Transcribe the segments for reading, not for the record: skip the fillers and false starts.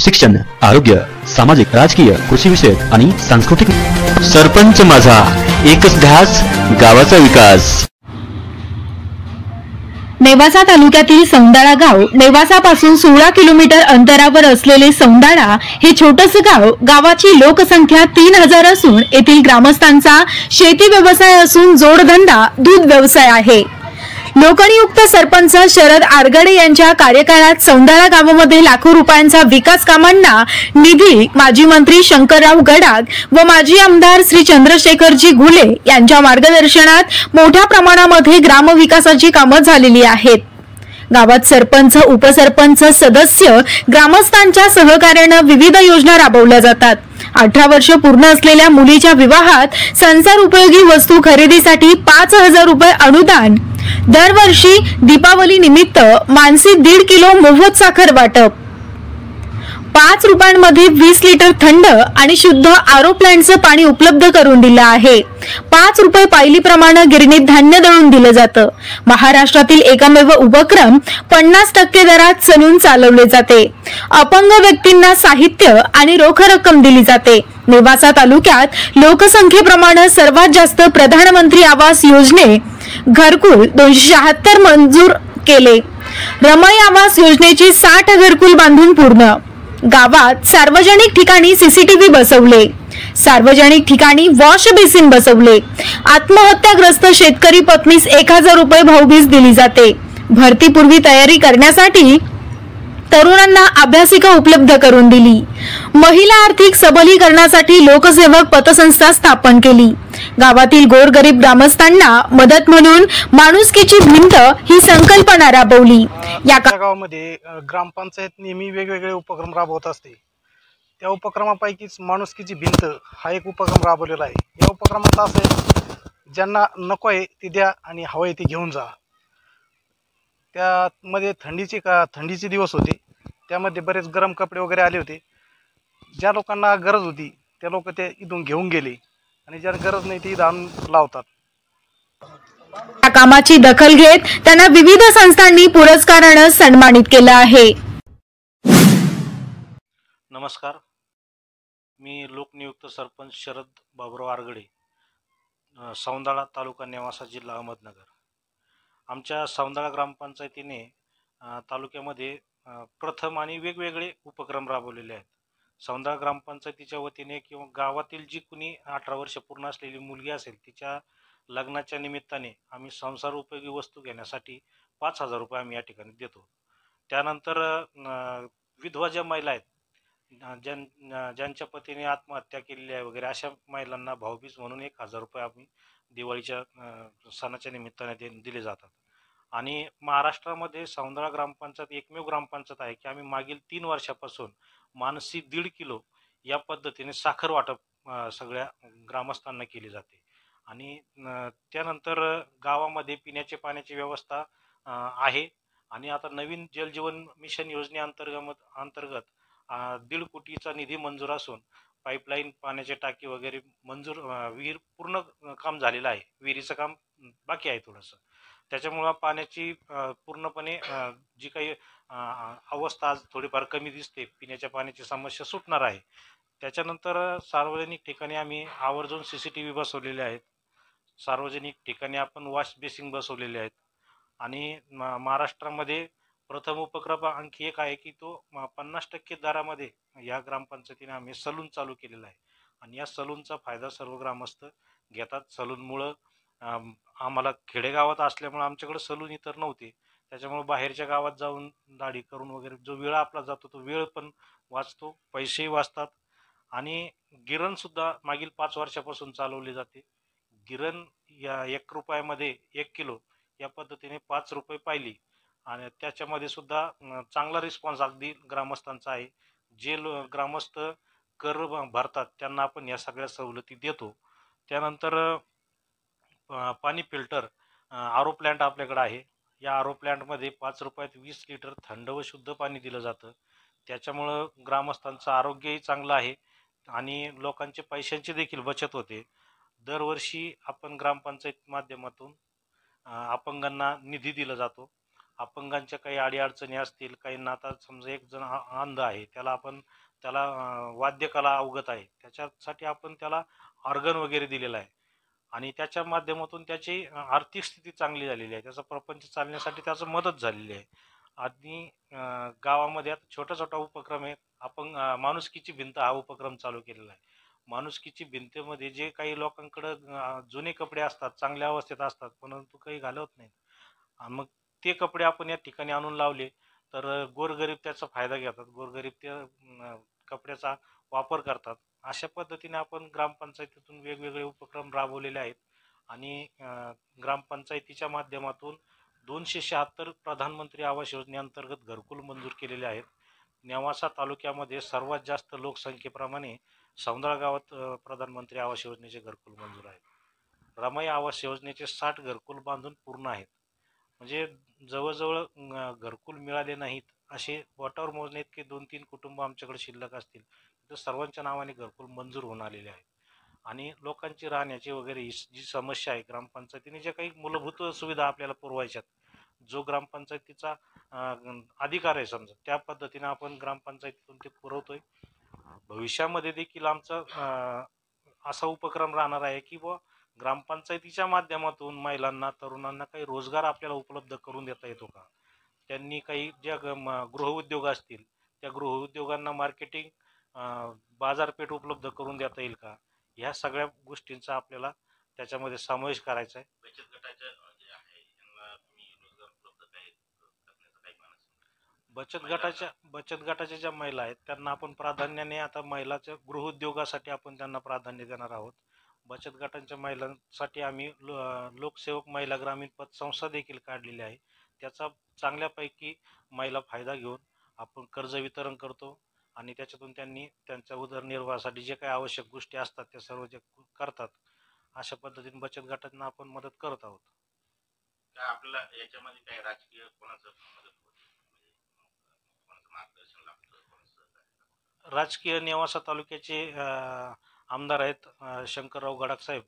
शिक्षण, आरोग्य, सामाजिक, राजकीय, कृषी विषयक आणि सांस्कृतिक। सरपंच माझा, एकच ध्यास, गावाचा विकास। नेवासा तालुक्यातील सौंदाळा गाव नेवासापासून 16 किलोमीटर अंतरावर असलेले सौंदाळा हे छोटसे गाव, गावाची लोकसंख्या 3000 असून येथील ग्रामस्थांचा शेती व्यवसाय असून जोडधंदा दूध व्यवसाय आहे। लोकनियुक्त सरपंच शरद आरगडे यांच्या कार्यकाळात सौंदाळा गावामध्ये लाखो रुपयांचा विकास कामांना निधी माजी मंत्री शंकरराव गडाख व माजी आमदार श्री चंद्रशेखरजी घुले यांच्या मार्गदर्शनात मोठ्या प्रमाणामध्ये ग्रामविकासाची कामे झालेली आहेत। गावात सरपंच, उपसरपंच, सदस्य, ग्रामस्थांच्या सहकार्याने विविध योजना राबवल्या जातात। 18 वर्ष पूर्ण असलेल्या मुलीच्या विवाहात संसार उपयोगी वस्तू खरेदीसाठी 5000 रुपये अनुदान। दरवर्षी दीपावली निमित्त मानसी 1.5 किलो मोफत साखर वाटप। 5 रुपयांमध्ये 20 लिटर थंड आणि शुद्ध आरो प्लांटचं पाणी उपलब्ध करून दिलं आहे। 5 रुपये पायलीप्रमाणे गिरणीत धान्य दळून दिलं जातं। महाराष्ट्रातील एकमेव उपक्रम 50% दरात सलून चालवले जाते। अपंग व्यक्तींना साहित्य आणि रोख रक्कम दिली जाते। नेवासा तालुक्यात लोकसंख्येप्रमाणे सर्वात जास्त प्रधानमंत्री आवास योजने घरकुल 276 मंजूर केले। रमाई आवास योजनेची 60 घरकुल बांधून पूर्ण। गावात सार्वजनिक ठिकाणी सीसीटीव्ही बसवले। सार्वजनिक ठिकाणी वॉश बेसिन बसवले। आत्महत्याग्रस्त शेतकरी पत्नीस 1000 रुपये भाऊबीज दिली जाते। भरतीपूर्वी तयारी करण्यासाठी तरुणांना अभ्यासिका उपलब्ध करून दिली। महिला आर्थिक सबलीकरणासाठी लोकसेवक पतसंस्था स्थापन केली। गावातील गोरगरीब ग्रामस्थांना मदत म्हणून माणुसकीची भिंत ही संकल्पना राबवली। या गावामध्ये ग्रामपंचायत नेहमी वेगवेगळे उपक्रम राबवत असते। त्या उपक्रमापैकीच माणुसकीची भिंत हा एक उपक्रम राबवलेला आहे। या उपक्रमात असं आहे, ज्यांना नको आहे ते द्या आणि हवं आहे ते घेऊन जा। त्यामध्ये थंडीचे दिवस होते, त्यामध्ये बरेच गरम कपडे वगैरे आले होते। ज्या लोकांना गरज होती त्या लोक ते इथून घेऊन गेले आणि ज्यांना गरज नाही ते इथं आणून लावतात। या कामाची दखल घेत त्यांना विविध संस्थांनी पुरस्काराने सन्मानित केलं आहे। नमस्कार, मी लोकनियुक्त सरपंच शरद बाबुराव आरगडे, सौंदाळा तालुका नेवासा जिल्हा अहमदनगर। आमच्या सौंदाळा ग्रामपंचायतीने तालुक्यामध्ये प्रथम आणि वेगवेगळे उपक्रम राबवलेले आहेत। सौंदाळा ग्रामपंचायतीच्या वतीने किंवा गावातील जी कुणी 18 वर्ष पूर्ण असलेली मुलगी असेल तिच्या लग्नाच्या निमित्ताने आम्ही संसार उपयोगी वस्तू घेण्यासाठी 5000 रुपये आम्ही या ठिकाणी देतो। त्यानंतर विधवा ज्या महिला आहेत, ज्यांच्या पतीने आत्महत्या केलेली आहे वगैरे, अशा महिलांना भाऊबीज म्हणून 1000 रुपये आम्ही दिवाळीच्या सणाच्या निमित्ताने दिले जातात। आणि महाराष्ट्रामध्ये सौंदाळा ग्रामपंचायत एकमेव ग्रामपंचायत आहे की आम्ही मागील 3 वर्षापासून मानसी 1.5 किलो या पद्धतीने साखर वाटप सगळ्या ग्रामस्थांना केली जाते। आणि त्यानंतर गावामध्ये पिण्याच्या पाण्याची व्यवस्था आहे। आणि आता नवीन जल जीवन मिशन योजनेअंतर्गत 1.5 कोटीचा निधी मंजूर असून पाईपलाईन, पाण्याचे टाकी वगैरे मंजूर, विहीर पूर्ण काम झालेलं आहे, विहिरीचं काम बाकी आहे थोडंसं। त्याच्यामुळं पाण्याची पूर्णपणे जी काही अवस्था आज थोडीफार कमी दिसते, पिण्याच्या पाण्याची समस्या सुटणार आहे। त्याच्यानंतर सार्वजनिक ठिकाणी आम्ही आवर्जून CCTV बसवलेले आहेत। सार्वजनिक ठिकाणी आपण वॉश बेसिन बसवलेले आहेत। आणि महाराष्ट्रामध्ये प्रथम उपक्रम आणखी एक आहे की तो 50% दरामध्ये या ग्रामपंचायतीने आम्ही सलून चालू केलेला आहे। आणि या सलूनचा फायदा सर्व ग्रामस्थ घेतात। सलूनमुळं आम्हाला खेडेगावात असल्यामुळे आमच्याकडे सलून इतर नव्हते, त्याच्यामुळे बाहेरच्या गावात जाऊन दाढी करून वगैरे जो वेळ आपला जातो तो वेळ पण वाचतो, पैसेही वाचतात। आणि गिरणसुद्धा मागील 5 वर्षापासून चालवली जाते। गिरण या 1 रुपयामध्ये 1 किलो या पद्धतीने 5 रुपये पायली, आणि त्याच्यामध्ये सुद्धा चांगला रिस्पॉन्स अगदी ग्रामस्थांचा आहे। जे ग्रामस्थ कर भरतात त्यांना आपण या सगळ्या सवलती देतो। त्यानंतर पाणी फिल्टर आरो प्लांट आपल्याकडे आहे। या आरो प्लांटमध्ये 5 रुपयात 20 लिटर थंड व शुद्ध पाणी दिलं जातं। त्याच्यामुळं ग्रामस्थांचं आरोग्यही चांगलं आहे आणि लोकांचे पैशांची देखील बचत होते। दरवर्षी आपण ग्रामपंचायत माध्यमातून अपंगांना निधी दिला जातो। अपंगांच्या काही अडीअडचणी असतील, काहींना आता समजा एक जण अंध आहे, त्याला वाद्यकला अवगत आहे, त्याच्यासाठी आपण त्याला ऑर्गन वगैरे दिलेला आहे आणि त्याच्या माध्यमातून त्याची आर्थिक स्थिती चांगली झालेली आहे, त्याचा प्रपंच चालण्यासाठी त्याचं मदत झालेली आहे. आणि गावामध्ये आता छोटा छोटा उपक्रम आहे. आपण माणुसकीची भिंत हा उपक्रम चालू केलेला आहे. माणुसकीची भिंतीमध्ये जे काही लोकांकडं जुने कपडे असतात, चांगल्या अवस्थेत असतात, परंतु काही घालवत नाहीत, आणि मग ते कपडे आपण या ठिकाणी आणून लावले तर गोरगरीब त्याचा फायदा घेतात, गोरगरीब त्या कपड्याचा वापर करतात. अशा पद्धतीने आपण ग्रामपंचायतीतून वेगवेगळे उपक्रम राबवलेले आहेत आणि ग्रामपंचायतीच्या माध्यमातून 276 प्रधानमंत्री आवास योजनेअंतर्गत घरकुल मंजूर केलेले आहेत. नेवासा तालुक्यामध्ये सर्वात जास्त लोकसंख्येप्रमाणे सौंदळा गावात प्रधानमंत्री आवास योजनेचे घरकुल मंजूर आहेत. रमाई आवास योजनेचे 60 घरकुल बांधून पूर्ण आहेत. म्हणजे जवळजवळ घरकुल मिळाले नाहीत असे बोटावर मोजणे इतके 2-3 कुटुंब आमच्याकडे शिल्लक असतील, तर सर्वांच्या नावाने घरकुल मंजूर होऊन आलेले आहेत. आणि लोकांची राहण्याची वगैरे ही जी समस्या आहे, ग्रामपंचायतीने ज्या काही मूलभूत सुविधा आपल्याला पुरवायच्यात, जो ग्रामपंचायतीचा अधिकार आहे समजा, त्या पद्धतीने आपण ग्रामपंचायतीतून ते पुरवतोय. भविष्यामध्ये देखील आमचा असा उपक्रम राहणार आहे की ग्रामपंचायतीच्या माध्यमातून महिलांना, तरुणांना काही रोजगार आपल्याला उपलब्ध करून देता येतो का, त्यांनी काही ज्या गृहउद्योग असतील त्या गृहउद्योगांना मार्केटिंग, बाजारपेठ उपलब्ध करून देता येईल का, ह्या सगळ्या गोष्टींचा आपल्याला त्याच्यामध्ये समावेश करायचा आहे. बचत गटाच्या ज्या महिला आहेत त्यांना आपण प्राधान्याने, आता महिलाच्या गृहउद्योगासाठी आपण त्यांना प्राधान्य देणार आहोत. बचत गटांच्या महिलांसाठी आम्ही लोकसेवक महिला ग्रामीण पतसंस्था देखील काढलेली आहे. त्याचा चांगल्यापैकी महिला फायदा घेऊन आपण कर्ज वितरण करतो आणि त्याच्यातून त्यांनी त्यांच्या उदरनिर्वाहासाठी जे काही आवश्यक गोष्टी असतात त्या सर्व जे करतात, अशा पद्धतीने बचत गटांना आपण मदत करत आहोत. आपल्याला याच्यामध्ये काही राजकीय कोणाचं राजकीय नेवासा तालुक्याचे आमदार आहेत शंकरराव गडाख साहेब,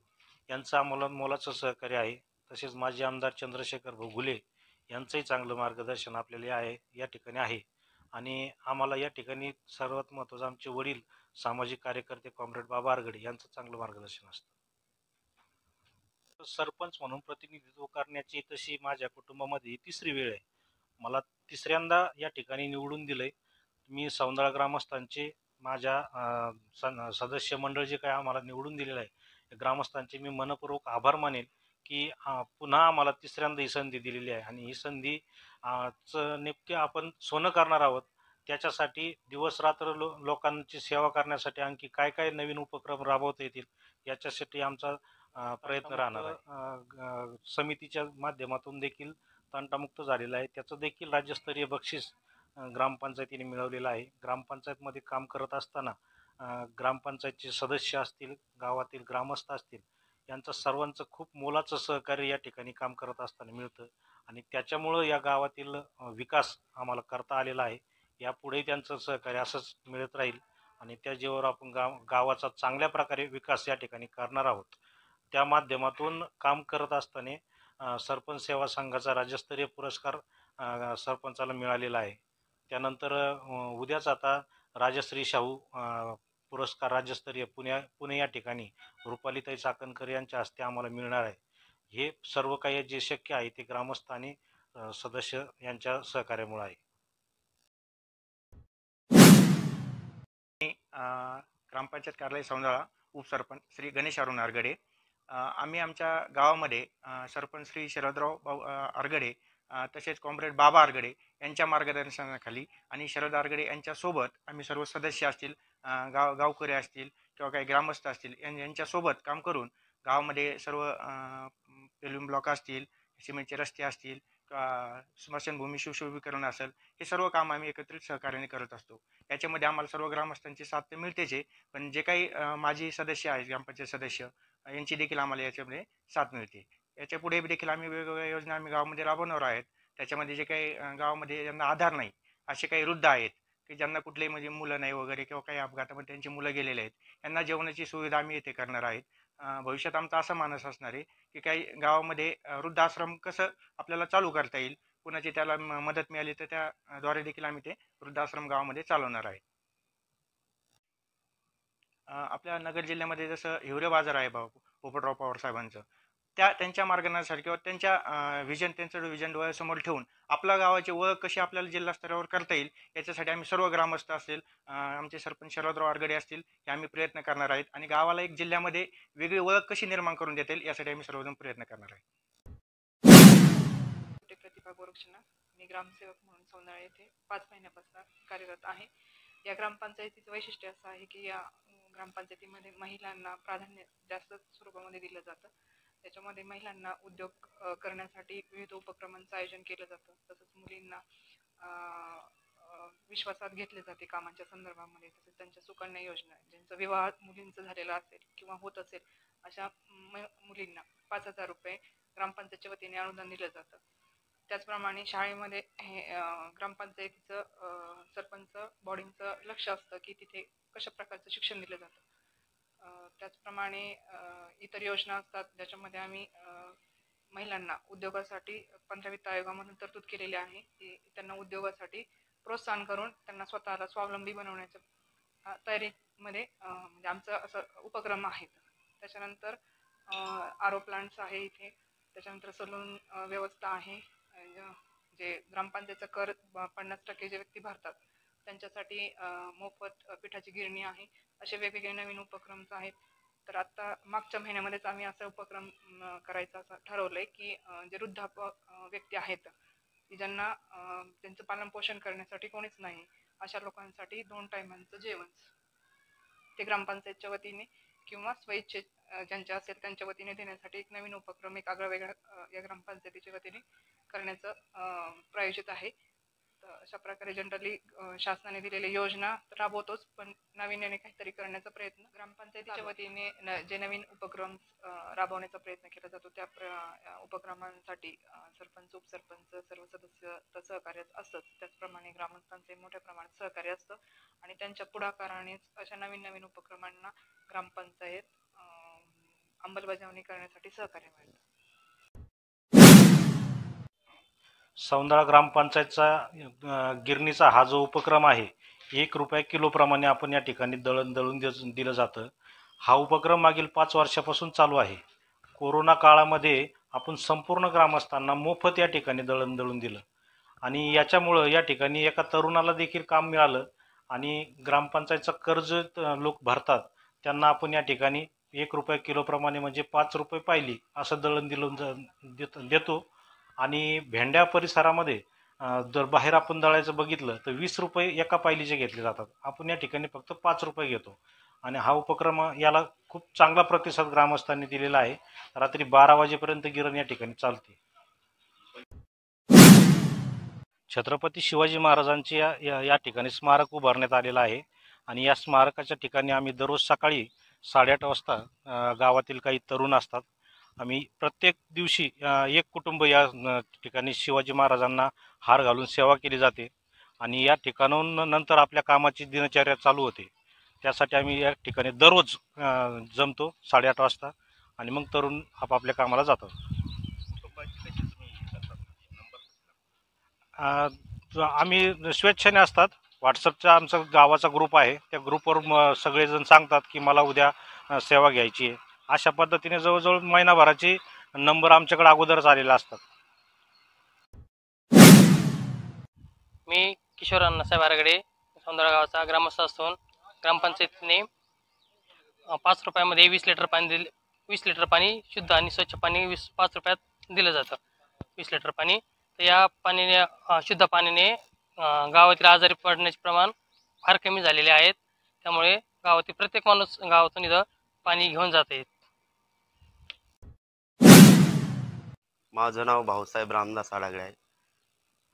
यांचं आम्हाला मोलाचं सहकार्य आहे. तसेच माजी आमदार चंद्रशेखर भाऊ घुले यांचंही चांगलं मार्गदर्शन आपल्याला या ठिकाणी आहे. आणि आम्हाला या ठिकाणी सर्वात महत्त्वाचं आमचे वडील सामाजिक कार्यकर्ते कॉम्रेड बाबा आरगडे यांचं चांगलं मार्गदर्शन असतं. सरपंच म्हणून प्रतिनिधित्व करण्याची तशी माझ्या कुटुंबामध्ये तिसरी वेळ आहे. मला तिसऱ्यांदा या ठिकाणी निवडून दिलंय. मी सौंदळा ग्रामस्थांचे, माझ्या सदस्य मंडळ जे काय आम्हाला निवडून दिलेलं आहे, ग्रामस्थांचे मी मनपूर्वक आभार मानेल की पुन्हा आम्हाला तिसऱ्यांदा ही संधी दिलेली आहे. आणि ही संधी नेमके आपण सोनं करणार आहोत. त्याच्यासाठी दिवस रात्र लोकांची सेवा करण्यासाठी आणखी काय काय नवीन उपक्रम राबवता येतील याच्यासाठी आमचा प्रयत्न राहणार आहे. समितीच्या माध्यमातून देखील तंटामुक्त झालेला आहे. त्याचं देखील राज्यस्तरीय बक्षीस ग्रामपंचायतीने मिळवलेलं आहे. ग्रामपंचायतमध्ये काम करत असताना ग्रामपंचायतचे सदस्य असतील, गावातील ग्रामस्थ असतील, यांचं सर्वांचं खूप मोलाचं सहकार्य या ठिकाणी काम करत असताना मिळतं आणि त्याच्यामुळं या गावातील विकास आम्हाला करता आलेला आहे. यापुढेही त्यांचं सहकार्य असंच मिळत राहील आणि त्या जीवावर आपण गावाचा चांगल्या प्रकारे विकास या ठिकाणी करणार आहोत. त्या माध्यमातून काम करत असताना सरपंच सेवा संघाचा राज्यस्तरीय पुरस्कार सरपंचाला मिळालेला आहे. त्यानंतर उद्याच आता राजश्री शाहू पुरस्कार राज्यस्तरीय पुणे या ठिकाणी रुपालीताई चाकणकर यांच्या हस्ते आम्हाला मिळणार आहे. हे सर्व काही जे शक्य आहे ते ग्रामस्थ आणि सदस्य यांच्या सहकार्यामुळे आहे. ग्रामपंचायत कार्यालय सौंदळा उपसरपंच श्री गणेश अरुण आरगडे. आम्ही आमच्या गावामध्ये सरपंच श्री शरदराव आरगडे तसेच कॉम्रेड बाबा आरगडे यांच्या मार्गदर्शनाखाली आणि शरद आरगडे यांच्यासोबत आम्ही सर्व सदस्य असतील, गावकरी असतील किंवा काही ग्रामस्थ असतील यांच्यासोबत काम करून गावामध्ये सर्व पेल्यूम ब्लॉक असतील, सिमेंटचे रस्ते असतील किंवा स्मशानभूमी सुशोभीकरण असेल, हे सर्व काम आम्ही एकत्रित सहकार्याने करत असतो. याच्यामध्ये आम्हाला सर्व ग्रामस्थांची साथ तर मिळतेच आहे, पण जे काही माजी सदस्य आहेत, ग्रामपंचायत सदस्य, यांची देखील आम्हाला याच्यामध्ये साथ मिळते. याच्या पुढे देखील आम्ही वेगवेगळ्या योजना आम्ही गावामध्ये राबवणार आहेत. त्याच्यामध्ये जे काही गावामध्ये ज्यांना आधार नाही असे काही वृद्ध आहेत की ज्यांना कुठलेही म्हणजे मुलं नाही वगैरे किंवा काही अपघातामध्ये त्यांची मुलं गेलेले आहेत, यांना जेवणाची सुविधा आम्ही इथे करणार आहेत. भविष्यात आमचा असा मानस असणार आहे की काही गावामध्ये वृद्धाश्रम कसं आपल्याला चालू करता येईल, कुणाची त्याला मदत मिळाली तर त्याद्वारे देखील आम्ही ते वृद्धाश्रम गावामध्ये चालवणार आहे. आपल्या नगर जिल्ह्यामध्ये जसं हिवरे बाजार आहे पोपटराव पवार साहेबांचं, त्यांच्या मार्गदर्शनासाठी किंवा त्यांच्या त्यांचं विजन डोळ्यासमोर ठेवून आपल्या गावाची ओळख कशी आपल्याला जिल्हा स्तरावर करता येईल याच्यासाठी आम्ही सर्व ग्रामस्थ असेल, आमचे सरपंच शरदराव आरगडे असतील, हे आम्ही प्रयत्न करणार आहेत आणि गावाला एक जिल्ह्यामध्ये वेगळी ओळख कशी निर्माण करून देता येईल यासाठी आम्ही सर्वजण प्रयत्न करणार आहे. प्रतिभा गोरक्षनाथ, मी ग्रामसेवक म्हणून सौंदळा येथे 5 महिन्यापासून कार्यरत आहे. या ग्रामपंचायतीचं वैशिष्ट्य असं आहे की या ग्रामपंचायतीमध्ये महिलांना प्राधान्य जास्त स्वरूपामध्ये दिलं जातं. त्याच्यामध्ये महिलांना उद्योग करण्यासाठी विविध उपक्रमांचं आयोजन केलं जातं. तसंच मुलींना विश्वासात घेतले जाते कामाच्या संदर्भामध्ये. तसेच त्यांच्या सुकन्या योजना, ज्यांचा विवाह मुलींचा झालेला असेल किंवा होत असेल अशा मुलींना 5,000 रुपये ग्रामपंचायतीच्या वतीने अनुदान दिलं जातं. त्याचप्रमाणे शाळेमध्ये हे ग्रामपंचायतीचं सरपंच बॉडींचं लक्ष असतं की तिथे कशा प्रकारचं शिक्षण दिलं जातं. त्याचप्रमाणे इतर योजना असतात ज्याच्यामध्ये आम्ही महिलांना उद्योगासाठी 15 वित्त आयोगामधून तरतूद केलेली आहे की त्यांना उद्योगासाठी प्रोत्साहन करून त्यांना स्वतःला स्वावलंबी बनवण्याच्या तयारीमध्ये म्हणजे आमचं असं उपक्रम आहेत. त्याच्यानंतर आरो प्लांट्स आहे इथे. त्याच्यानंतर सलून व्यवस्था आहे. जे ग्रामपंचायतचा कर 50% जे व्यक्ती भरतात त्यांच्यासाठी मोफत पिठाची गिरणी आहे. असे वेगवेगळे नवीन उपक्रम आहेत. तर आता मागच्या महिन्यामध्येच आम्ही असा उपक्रम करायचा असं ठरवलंय की जे वृद्धापक व्यक्ती आहेत की ज्यांना त्यांचं पालनपोषण करण्यासाठी कोणीच नाही अशा लोकांसाठी 2 टायमांचं जेवण ते ग्रामपंचायतच्या वतीने किंवा स्वइच्छे ज्यांच्या असेल त्यांच्या वतीने देण्यासाठी एक नवीन उपक्रम एक आगळावेगळा या ग्रामपंचायतीच्या वतीने करण्याचं प्रायोजित आहे. तर अशा प्रकारे जनरली शासनाने दिलेल्या योजना राबवतोच, पण नाविन्याने काहीतरी करण्याचा प्रयत्न ग्रामपंचायतीच्या वतीने जे नवीन उपक्रम राबवण्याचा प्रयत्न केला जातो त्या उपक्रमांसाठी सरपंच, उपसरपंच, सर्व सदस्य तर सहकार्य असतंच. त्याचप्रमाणे ग्रामस्थांचे मोठ्या प्रमाणात सहकार्य असतं आणि त्यांच्या पुढाकारानेच अशा नवीन उपक्रमांना ग्रामपंचायत अंमलबजावणी करण्यासाठी सहकार्य मिळतं. सौंदळा ग्रामपंचायतचा गिरणीचा हा जो उपक्रम आहे 1 रुपया किलोप्रमाणे आपण या ठिकाणी दळून दिलं जातं. हा उपक्रम मागील 5 वर्षापासून चालू आहे. कोरोना काळामध्ये आपण संपूर्ण ग्रामस्थांना मोफत या ठिकाणी दळून दिलं आणि याच्यामुळं या ठिकाणी एका तरुणाला देखील काम मिळालं आणि ग्रामपंचायतचं कर्ज लोक भरतात त्यांना आपण या ठिकाणी 1 रुपया किलोप्रमाणे म्हणजे 5 रुपये पायली असं दळून देतो. आणि भेंड्या परिसरामध्ये जर बाहेर आपण दळायचं बघितलं तर 20 रुपये एका पायलीचे घेतले जातात. आपण या ठिकाणी फक्त 5 रुपये घेतो आणि हा उपक्रम याला खूप चांगला प्रतिसाद ग्रामस्थांनी दिलेला आहे. रात्री 12 वाजेपर्यंत गिरण या ठिकाणी चालते. छत्रपती शिवाजी महाराजांचे या ठिकाणी स्मारक उभारण्यात आलेलं आहे आणि या स्मारकाच्या ठिकाणी आम्ही दररोज सकाळी 8:30 वाजता गावातील काही तरुण असतात. आम्ही प्रत्येक दिवशी एक कुटुंब या ठिकाणी शिवाजी महाराजांना हार घालून सेवा केली जाते आणि या ठिकाणाहून नंतर आपल्या कामाची दिनचर्या चालू होते. त्यासाठी आम्ही या ठिकाणी दररोज जमतो 8:30 वाजता आणि मग तरुण आपापल्या कामाला जातात. आम्ही स्वेच्छेने असतात. व्हॉट्सअपचा आमचा गावाचा ग्रुप आहे. त्या ग्रुपवर सगळेजण सांगतात की मला उद्या सेवा घ्यायची आहे. अशा पद्धतीने जवळजवळ महिनाभराचे नंबर आमच्याकडे अगोदरच आलेले असतात. मी किशोर अण्णासाहेब आरगडे, सौंदळा गावाचा ग्रामस्थ असून ग्रामपंचायतीने 5 रुपयामध्ये 20 लिटर पाणी 20 लिटर पाणी शुद्ध आणि स्वच्छ पाणी 5 रुपयात दिलं जातं. 20 लिटर पाणी. तर या पाण्याने शुद्ध पाण्याने गावातील आजारी पडण्याचे प्रमाण फार कमी झालेले आहेत. त्यामुळे गावातील प्रत्येक माणूस गावातून इथं पाणी घेऊन जात आहेत. माझं नाव भाऊसाहेब रामदास आडागळे आहे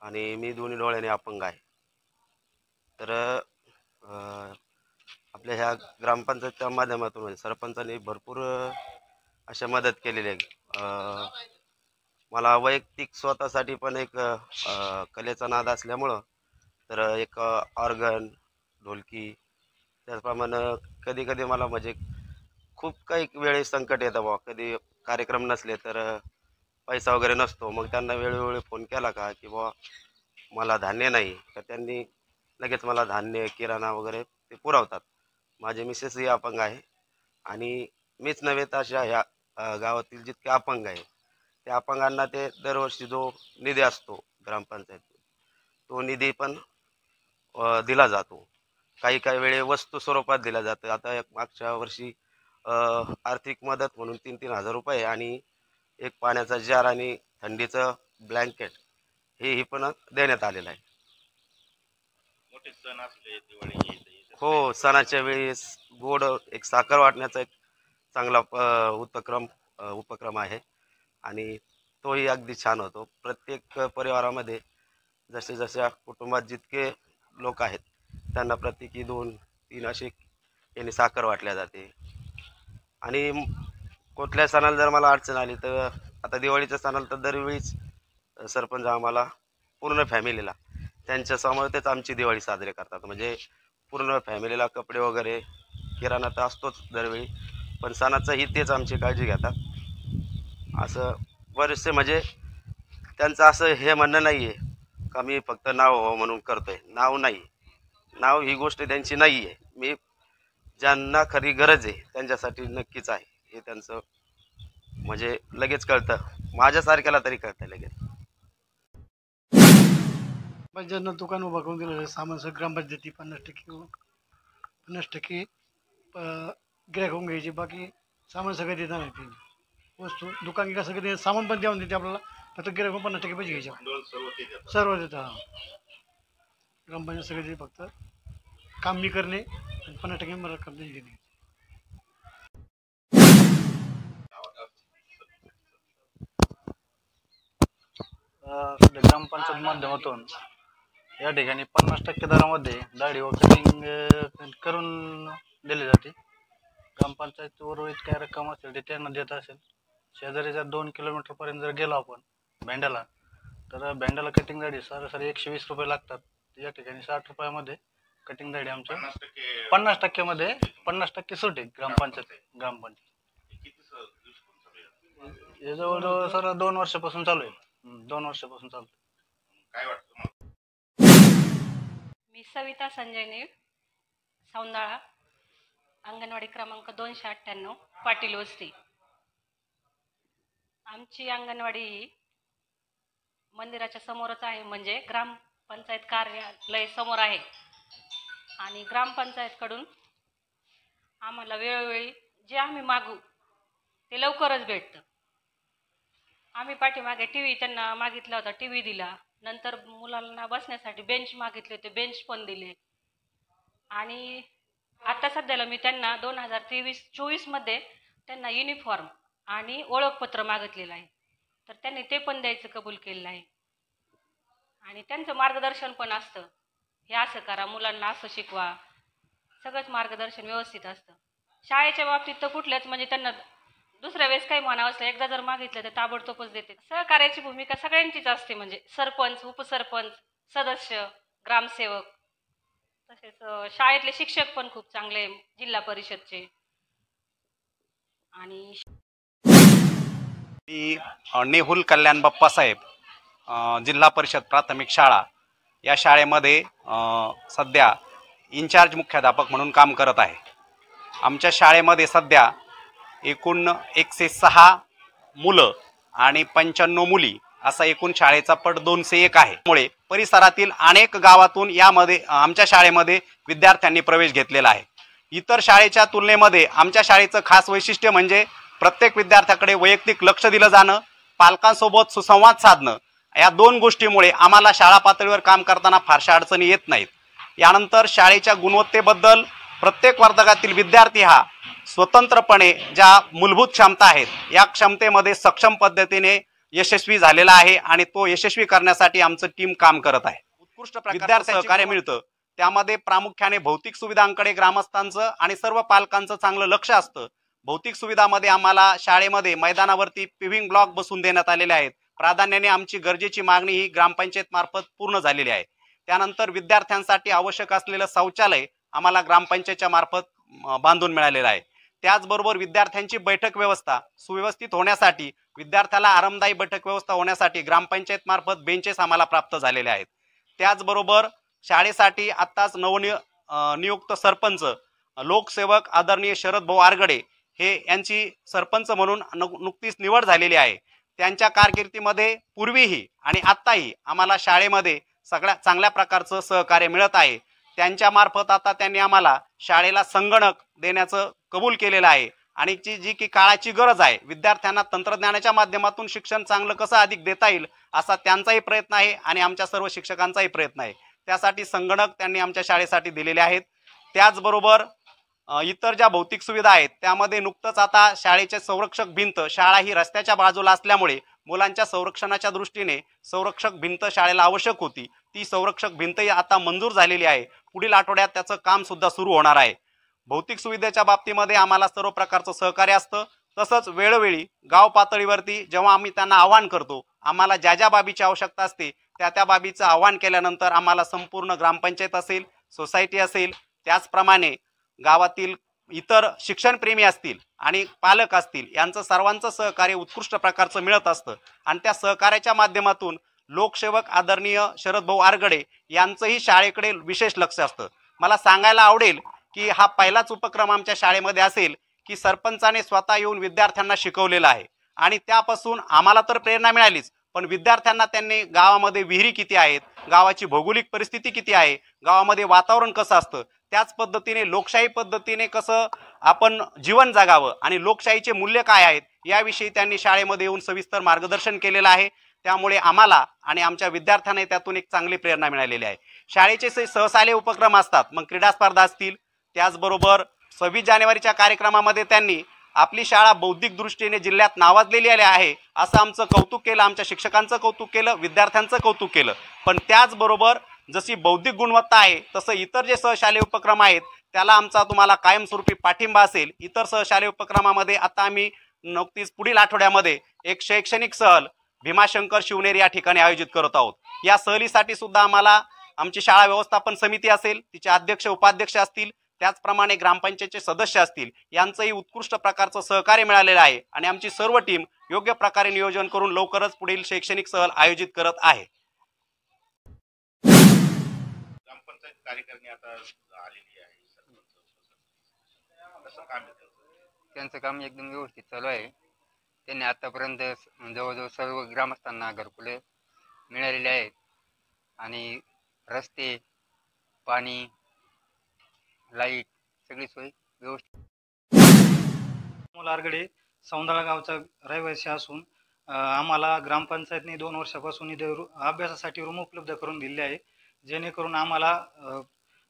आणि मी दोन्ही डोळ्याने अपंग आहे. तर आपल्या ह्या ग्रामपंचायतच्या माध्यमातून सरपंचांनी भरपूर अशा मदत केलेली आहे. मला वैयक्तिक स्वतःसाठी पण एक कलेचा नाद असल्यामुळं तर एक ऑर्गन, ढोलकी, त्याचप्रमाणे कधी कधी मला म्हणजे खूप काही वेळेस संकट येतं कधी कार्यक्रम नसले तर पैसा वगैरे नसतो, मग त्यांना वेळोवेळी फोन केला का की बुवा मला धान्य नाही, तर त्यांनी लगेच मला धान्य किराणा वगैरे ते पुरवतात. माझे मिसेसही अपंग आहे आणि मीच नव्हे तर अशा ह्या गावातील जितके अपंग आहे त्या अपंगांना ते दरवर्षी जो निधी असतो ग्रामपंचायत, तो निधी पण दिला जातो. काही काही वेळे वस्तू स्वरूपात दिला जातं. आता मागच्या वर्षी आर्थिक मदत म्हणून 3-3 हजार रुपये आणि एक पाण्याचा जार आणि थंडीचं ब्लँकेट हे पण देण्यात आलेलं आहे. मोठे सण असले दिवाळी हो, सणाच्या वेळेस गोड एक साखर वाटण्याचा एक चांगला उपक्रम आहे आणि तोही अगदी छान होतो. प्रत्येक परिवारामध्ये जसे जशा कुटुंबात जितके लोक आहेत त्यांना प्रत्येकी 2-3 असे यांनी साखर वाटल्या जाते. आणि कुठल्या सणाला जर मला अडचण आली तर आता दिवाळीच्या सणाला तर दरवेळीच सरपंच आम्हाला पूर्ण फॅमिलीला त्यांच्या समवेतच आमची दिवाळी साजरी करतात. म्हणजे पूर्ण फॅमिलीला कपडे वगैरे किराणा तर असतोच दरवेळी, पण सणाचंही तेच आमची काळजी घेतात. असं बरेचसे म्हणजे त्यांचं असं हे म्हणणं नाही आहे का मी फक्त नाव व्हावं म्हणून करतो आहे. नाव नाही, नाव ही गोष्ट त्यांची नाही आहे. मी ज्यांना खरी गरज आहे त्यांच्यासाठी नक्कीच आहे हे त्यांचं म्हणजे लगेच कळतं. माझ्यासारख्याला तरी कळतं लगेच. ज्यांना दुकान उभा करून दिलं सामान सगळं ग्रामपंचायती 50% गिऱ्हाईक होऊन घ्यायची, बाकी सामान सगळं देता नाही. ते वस्तू दुकान गिरा सगळं देते, सामान पण देऊन देते आपल्याला, फक्त गिऱ्हाईक 50% पैसे घ्यायचे, सर्व देतात. ग्रामपंचायत सगळे देते, फक्त काम मी करणे आणि 50% मला काम देणे. ग्रामपंचायत माध्यमातून या ठिकाणी 50% दरामध्ये दाढी व कटिंग करून दिली जाते. ग्रामपंचायत उर्वरित काय रक्कम असेल ते त्यांना देत असेल. शेजारी जर 2 किलोमीटरपर्यंत जर गेलो आपण भेंड्याला, तर भेंड्याला कटिंग दाढी सरासरी 120 रुपये लागतात. या ठिकाणी 60 रुपयामध्ये कटिंग दाढी आमच्या 50%मध्ये 50% सूट आहे ग्रामपंचायत. हे जवळजवळ सर 2 वर्षापासून चालू आहे. 2 वर्षापासून चालू. काय वाटतं? मी सविता संजयने सौंदाळा, अंगणवाडी क्रमांक 298 पाटील वस्ती. आमची अंगणवाडी ही मंदिराच्या समोरच आहे, म्हणजे ग्रामपंचायत कार्यालय समोर आहे. आणि ग्रामपंचायतकडून आम्हाला वेळोवेळी जे आम्ही मागू ते लवकरच भेटतं. आम्ही पाठीमागे TV त्यांना मागितला होता, TV दिला. नंतर मुलांना बसण्यासाठी बेंच मागितले होते, बेंच पण दिले. आणि आता सध्याला मी त्यांना 2023-24 मध्ये त्यांना युनिफॉर्म आणि ओळखपत्र मागितलेलं आहे, तर त्यांनी ते पण द्यायचं कबूल केलेलं आहे. आणि त्यांचं मार्गदर्शन पण असतं, हे असं करा, मुलांना असं शिकवा, सगळंच मार्गदर्शन व्यवस्थित असतं. शाळेच्या बाबतीत तर कुठल्याच म्हणजे त्यांना दुसऱ्या वेळेस काही म्हणावं असलं, एकदा जर मागितलं तर ताबडतोबच देते. सहकार्याची भूमिका सगळ्यांचीच असते, म्हणजे सरपंच, उपसरपंच, सदस्य, ग्रामसेवक, तसेच शाळेतले शिक्षक पण खूप चांगले, जिल्हा परिषदचे. आणि नेहुल कल्याण बाप्पासाहेब जिल्हा परिषद प्राथमिक शाळा या शाळेमध्ये सध्या इन्चार्ज मुख्याध्यापक म्हणून काम करत आहे. आमच्या शाळेमध्ये सध्या एकूण 106 मुलं आणि 95 मुली असा एकूण शाळेचा पट 201 आहे. त्यामुळे परिसरातील अनेक गावातून यामध्ये आमच्या शाळेमध्ये विद्यार्थ्यांनी प्रवेश घेतलेला आहे. इतर शाळेच्या तुलनेमध्ये आमच्या शाळेचं खास वैशिष्ट्य म्हणजे प्रत्येक विद्यार्थ्याकडे वैयक्तिक लक्ष दिलं जाणं, पालकांसोबत सुसंवाद साधणं. या 2 गोष्टीमुळे आम्हाला शाळा पातळीवर काम करताना फारशा अडचणी येत नाहीत. यानंतर शाळेच्या गुणवत्तेबद्दल प्रत्येक वर्गातील विद्यार्थी हा स्वतंत्रपणे ज्या मूलभूत क्षमता आहेत या क्षमतेमध्ये सक्षम पद्धतीने यशस्वी झालेला आहे आणि तो यशस्वी करण्यासाठी आमचं टीम काम करत आहे. उत्कृष्ट विद्यार्थी सहकार्य मिळतं. त्यामध्ये प्रामुख्याने भौतिक सुविधांकडे ग्रामस्थांचं आणि सर्व पालकांचं चांगलं लक्ष असतं. भौतिक सुविधामध्ये आम्हाला शाळेमध्ये मैदानावरती पिव्हिंग ब्लॉक बसून देण्यात आलेले आहेत. प्राधान्याने आमची गरजेची मागणी ही ग्रामपंचायत मार्फत पूर्ण झालेली आहे. त्यानंतर विद्यार्थ्यांसाठी आवश्यक असलेलं शौचालय आम्हाला ग्रामपंचायतच्या मार्फत बांधून मिळालेलं आहे. त्याचबरोबर विद्यार्थ्यांची बैठक व्यवस्था सुव्यवस्थित होण्यासाठी, विद्यार्थ्याला आरामदायी बैठक व्यवस्था होण्यासाठी ग्रामपंचायत मार्फत बेंचेस आम्हाला प्राप्त झालेले आहेत. त्याचबरोबर शाळेसाठी आत्ताच नियुक्त सरपंच लोकसेवक आदरणीय शरद भाऊ आरगडे हे यांची सरपंच म्हणून नुकतीच निवड झालेली आहे. त्यांच्या कारकिर्दीमध्ये पूर्वीही आणि आत्ताही आम्हाला शाळेमध्ये सगळ्या चांगल्या प्रकारचं सहकार्य मिळत आहे. त्यांच्या मार्फत आता त्यांनी आम्हाला शाळेला संगणक देण्याचं कबूल केलेलं आहे आणि जी की काळाची गरज आहे, विद्यार्थ्यांना तंत्रज्ञानाच्या माध्यमातून शिक्षण चांगलं कसं अधिक देता येईल असा त्यांचाही प्रयत्न आहे आणि आमच्या सर्व शिक्षकांचाही प्रयत्न आहे. त्यासाठी संगणक त्यांनी आमच्या शाळेसाठी दिलेले आहेत. त्याचबरोबर इतर ज्या भौतिक सुविधा आहेत त्यामध्ये नुकतंच आता शाळेचे संरक्षक भिंत, शाळा ही रस्त्याच्या बाजूला असल्यामुळे मुलांच्या संरक्षणाच्या दृष्टीने संरक्षक भिंत शाळेला आवश्यक होती. ती संरक्षक भिंतही आता मंजूर झालेली आहे. पुढील आठवड्यात त्याचं काम सुद्धा सुरू होणार आहे. भौतिक सुविधेच्या बाबतीमध्ये आम्हाला सर्व प्रकारचं सहकार्य असतं. तसंच वेळोवेळी गाव पातळीवरती जेव्हा आम्ही त्यांना आवाहन करतो, आम्हाला ज्या ज्या बाबीची आवश्यकता असते त्या बाबीचं आवाहन केल्यानंतर आम्हाला संपूर्ण ग्रामपंचायत असेल, सोसायटी असेल, त्याचप्रमाणे गावातील इतर शिक्षणप्रेमी असतील आणि पालक असतील यांचं सर्वांचं सहकार्य उत्कृष्ट प्रकारचं मिळत असतं आणि त्या सहकार्याच्या माध्यमातून लोकसेवक आदरणीय शरद भाऊ आरगडे यांचंही शाळेकडे विशेष लक्ष असतं. मला सांगायला आवडेल की हा पहिलाच उपक्रम आमच्या शाळेमध्ये असेल की सरपंचाने स्वतः येऊन विद्यार्थ्यांना शिकवलेला आहे आणि त्यापासून आम्हाला तर प्रेरणा मिळालीच, पण विद्यार्थ्यांना त्यांनी गावामध्ये विहिरी किती आहेत, गावाची भौगोलिक परिस्थिती किती आहे, गावामध्ये वातावरण कसं असतं, त्याच पद्धतीने लोकशाही पद्धतीने कसं आपण जीवन जगावं आणि लोकशाहीचे मूल्य काय आहेत याविषयी त्यांनी शाळेमध्ये येऊन सविस्तर मार्गदर्शन केलेलं आहे. त्यामुळे आम्हाला आणि आमच्या विद्यार्थ्यांना त्यातून एक चांगली प्रेरणा मिळालेली आहे. शाळेचे सहशालेय उपक्रम असतात, मग क्रीडा स्पर्धा असतील, त्याचबरोबर 26 जानेवारीच्या कार्यक्रमामध्ये त्यांनी आपली शाळा बौद्धिक दृष्टीने जिल्ह्यात नावाजलेली आहे असं आमचं कौतुक केलं, आमच्या शिक्षकांचं कौतुक केलं, विद्यार्थ्यांचं कौतुक केलं. पण त्याचबरोबर जशी बौद्धिक गुणवत्ता आहे तसं इतर जे सहशालेय उपक्रम आहेत त्याला आमचा तुम्हाला कायमस्वरूपी पाठिंबा असेल. इतर सहशालेय उपक्रमामध्ये आता आम्ही नुकतीच पुढील आठवड्यामध्ये एक शैक्षणिक सहल भीमाशंकर शिवनेरी या ठिकाणी आयोजित करत आहोत. या सहलीसाठी सुद्धा आम्हाला आमची शाळा व्यवस्थापन समिती असेल, तिचे अध्यक्ष उपाध्यक्ष असतील, त्याचप्रमाणे ग्रामपंचायतचे सदस्य असतील, यांचंही उत्कृष्ट प्रकारचं सहकार्य मिळालेलं आहे आणि आमची सर्व टीम योग्य प्रकारे नियोजन करून लवकरच पुढील शैक्षणिक सहल आयोजित करत आहे. ग्रामपंचायत कार्यकारिणी आता आलेली आहे, कसं काम आहे त्यांचं काम एकदम व्यवस्थित चालू आहे. त्यांनी आतापर्यंत जवळजवळ सर्व ग्रामस्थांना घरकुले मिळालेले आहेत आणि रस्ते, पाणी, लाईट सगळी सोय व्यवस्थित. आरगडे सौंदाळा गावचा रहिवासी असून आम्हाला ग्रामपंचायतने 2 वर्षापासून इथे अभ्यासासाठी रूम उपलब्ध करून दिले आहे, जेणेकरून आम्हाला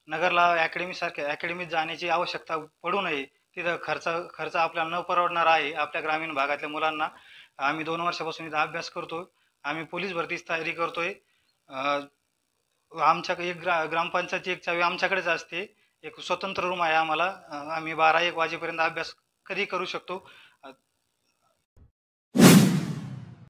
नगरला अकॅडमीत जाण्याची आवश्यकता पडू नये. तिथं खर्च आपल्याला न परवडणार आहे. आपल्या ग्रामीण भागातल्या मुलांना आम्ही 2 वर्षापासून इथं अभ्यास करतो. आम्ही पोलीस भरतीची तयारी करतोय. आमच्याकडे ग्रामपंचायतची एक चावी आमच्याकडेच असते. एक स्वतंत्र रूम आहे आम्हाला. आम्ही 12-1 वाजेपर्यंत अभ्यास कधी करू शकतो.